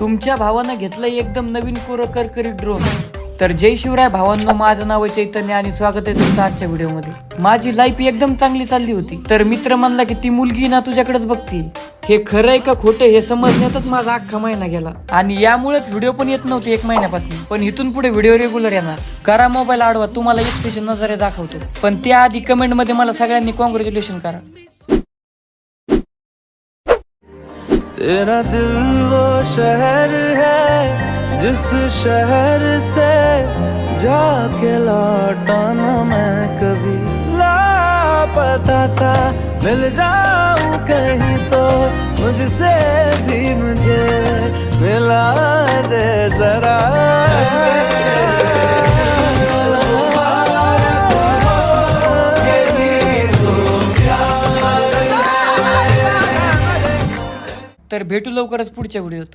तुमच्या भावानं घेतलंय एकदम नवीन कोरं करकरी ड्रोन। तर जय शिवराय भावांनो, माझं नाव आहे चैतन्य आणि स्वागत आहे तुमचं आजच्या व्हिडिओमध्ये। माझी लाईफ एकदम चांगली चालली होती, तर मित्र म्हणला की ती मुलगी ना तुझ्याकडेच बघती। हे खरं आहे का खोटं हे समजण्यातच माझा अख्खा महिना गेला आणि यामुळेच व्हिडिओ पण येत नव्हते 1 महिन्यापासून। पण इथून पुढे व्हिडिओ रेग्युलर येणार। करा मोबाईल आडवा, तुम्हाला एक नजरे दाखवतो, पण त्याआधी कमेंट मध्ये मला सगळ्यांनी कॉंग्रॅच्युलेशन करा। तेरा दिल वो शहर है जिस शहर से जाके लौटा ना मैं कभी, लापता सा मिल जाऊं कहीं तो मुझसे भी मुझे मिला दे जरा। तर भेटू लवकरच पुढच्या व्हिडिओत।